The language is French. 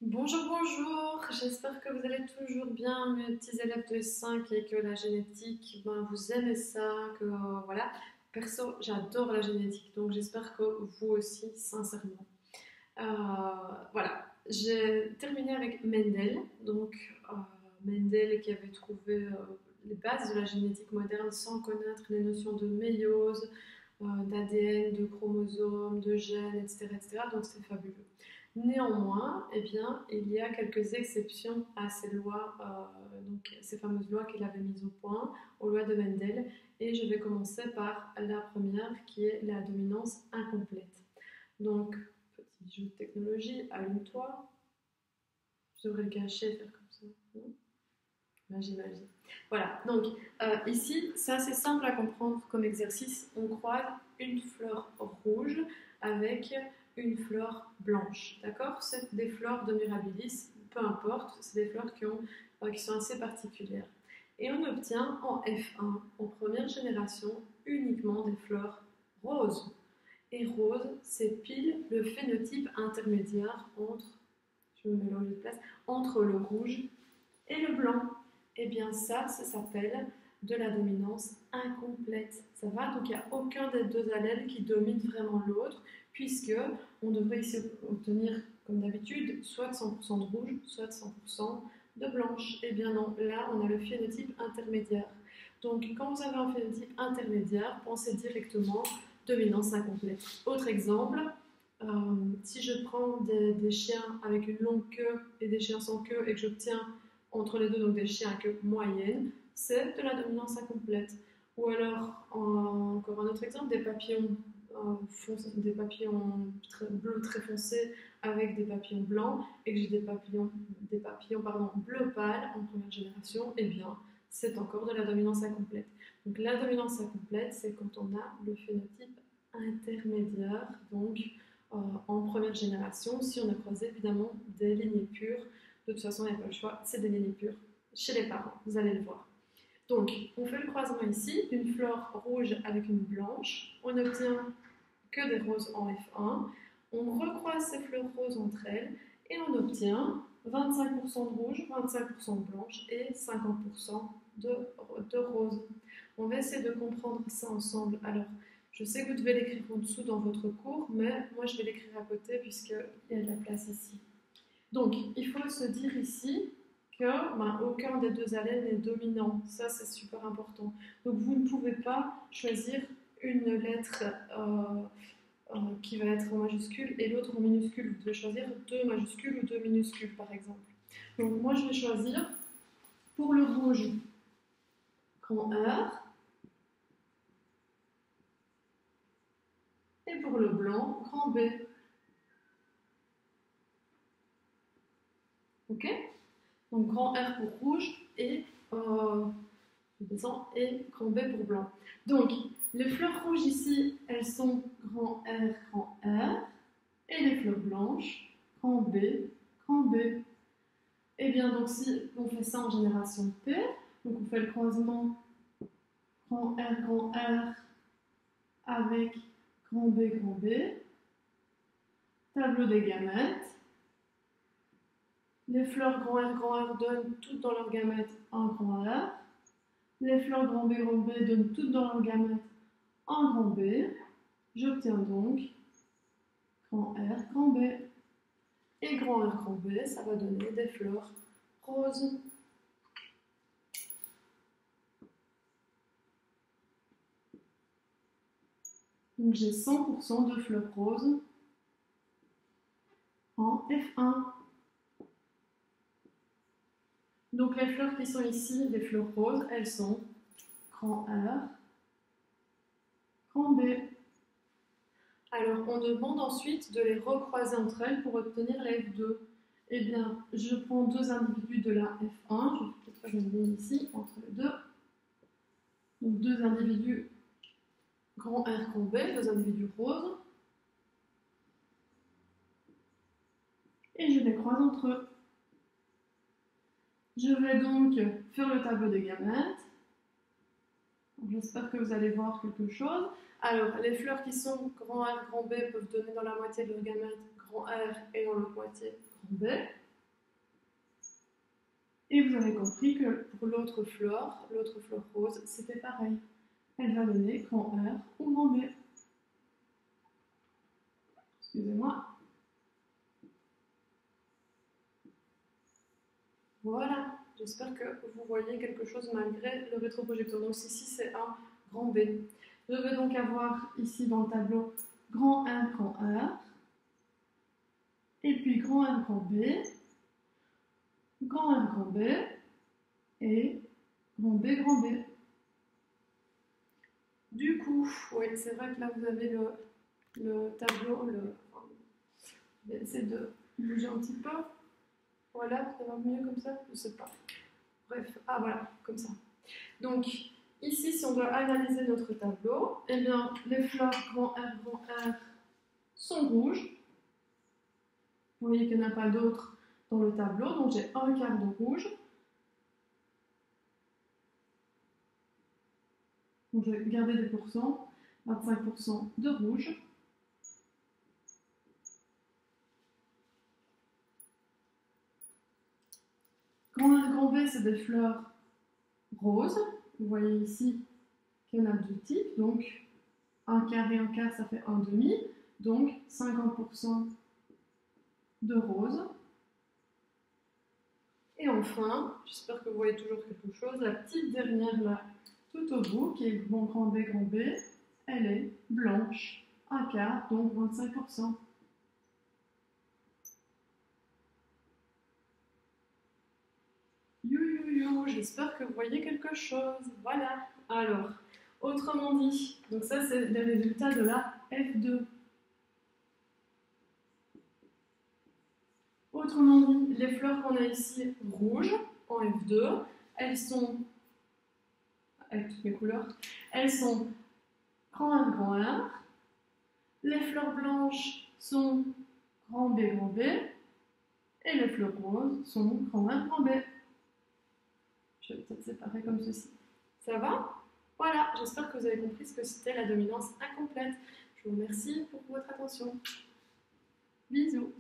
Bonjour, bonjour, j'espère que vous allez toujours bien, mes petits élèves de S5 et que la génétique, vous aimez ça, que voilà. Perso, j'adore la génétique, donc j'espère que vous aussi, sincèrement. Euh, voilà, j'ai terminé avec Mendel, donc euh, Mendel qui avait trouvé les bases de la génétique moderne sans connaître les notions de méiose, d'ADN, de chromosomes, de gènes, etc., etc. Donc c'est fabuleux. Néanmoins, eh bien, il y a quelques exceptions à ces lois, donc ces fameuses lois qu'il avait mises au point, aux lois de Mendel, et je vais commencer par la première qui est la dominance incomplète. Donc, petit jeu de technologie, allume-toi. Je devrais le cacher et faire comme ça. Non. Magie, magie. Voilà, donc ici, c'est assez simple à comprendre comme exercice. On croise une fleur rouge avec une fleur blanche. D'accord? C'est des fleurs de Mirabilis, peu importe, c'est des fleurs qui sont assez particulières. Et on obtient en F1, en première génération, uniquement des fleurs roses. Et rose, c'est pile le phénotype intermédiaire entre, je me mélange de place, entre le rouge et le blanc. Eh bien ça s'appelle de la dominance incomplète. Ça va? Donc il n'y a aucun des deux allèles qui domine vraiment l'autre, puisque on devrait ici obtenir, comme d'habitude, soit 100% de rouge, soit 100% de blanche. Eh bien non, là on a le phénotype intermédiaire. Donc quand vous avez un phénotype intermédiaire, pensez directement dominance incomplète. Autre exemple, euh, si je prends des chiens avec une longue queue et des chiens sans queue et que j'obtiens entre les deux, donc des chiens à queue moyenne, c'est de la dominance incomplète. Ou alors, encore un autre exemple, des papillons bleus très foncés avec des papillons blancs et que j'ai des papillons bleu pâle en première génération, eh bien, c'est encore de la dominance incomplète. Donc la dominance incomplète, c'est quand on a le phénotype intermédiaire, donc en première génération, si on a croisé évidemment des lignées pures. De toute façon, il n'y a pas le choix, c'est des lignées pures chez les parents, vous allez le voir. Donc, on fait le croisement ici, une fleur rouge avec une blanche. On n'obtient que des roses en F1. On recroise ces fleurs roses entre elles et on obtient 25% de rouge, 25% de blanche et 50% de rose. On va essayer de comprendre ça ensemble. Alors, je sais que vous devez l'écrire en dessous dans votre cours, mais moi je vais l'écrire à côté puisqu'il y a de la place ici. Donc, il faut se dire ici que aucun des deux allèles n'est dominant. Ça, c'est super important. Donc, vous ne pouvez pas choisir une lettre qui va être en majuscule et l'autre en minuscule. Vous devez choisir deux majuscules ou deux minuscules, par exemple. Donc, moi, je vais choisir pour le rouge, grand R, et pour le blanc, grand B. Ok? Donc, grand R pour rouge et et grand B pour blanc. Donc, les fleurs rouges ici, elles sont grand R, et les fleurs blanches, grand B, grand B. Et bien, donc, si on fait ça en génération P, donc on fait le croisement grand R avec grand B, tableau des gamètes. Les fleurs grand R donnent toutes dans leur gamète un grand R. Les fleurs grand B donnent toutes dans leur gamète un grand B. J'obtiens donc grand R, grand B. Et grand R, grand B, ça va donner des fleurs roses. Donc j'ai 100% de fleurs roses en F1. Donc les fleurs qui sont ici, les fleurs roses, elles sont grand R, grand B. Alors on demande ensuite de les recroiser entre elles pour obtenir la F2. Eh bien, je prends deux individus de la F1, je vais peut-être faire une ligne ici entre les deux. Donc deux individus grand R, grand B, deux individus roses. Et je les croise entre eux. Je vais donc faire le tableau des gamètes. J'espère que vous allez voir quelque chose. Alors, les fleurs qui sont grand R, grand B peuvent donner dans la moitié de leur gamète grand R et dans l'autre moitié grand B. Et vous avez compris que pour l'autre fleur rose, c'était pareil. Elle va donner grand R ou grand B. Excusez-moi. Voilà, j'espère que vous voyez quelque chose malgré le rétroprojecteur. Donc ici, c'est un grand B. Je vais donc avoir ici dans le tableau grand 1, grand R, et puis grand 1, grand B, grand 1, grand B, et grand B, grand B. Du coup, oui, c'est vrai que là, vous avez le tableau. Je vais essayer de bouger un petit peu. Voilà, ça va mieux comme ça? Je ne sais pas. Bref, ah voilà, comme ça. Donc, ici, si on doit analyser notre tableau, eh bien, les fleurs grand R sont rouges. Vous voyez qu'il n'y en a pas d'autres dans le tableau, donc j'ai un quart de rouge. Donc, je vais garder des pourcents, 25% de rouge. Grand R, grand B, c'est des fleurs roses. Vous voyez ici qu'il y en a deux types, donc un quart et un quart, ça fait un demi, donc 50% de rose. Et enfin, j'espère que vous voyez toujours quelque chose, la petite dernière là, tout au bout, qui est mon grand B, elle est blanche, un quart, donc 25%. J'espère que vous voyez quelque chose. Voilà. Alors, autrement dit, donc ça c'est les résultats de la F2. Autrement dit, les fleurs qu'on a ici rouges en F2, elles sont, avec toutes mes couleurs, elles sont grand R, grand R. Les fleurs blanches sont grand B, et les fleurs roses sont grand R, grand B. Je vais peut-être séparer comme ceci. Ça va? Voilà, j'espère que vous avez compris ce que c'était la dominance incomplète. Je vous remercie pour votre attention. Bisous.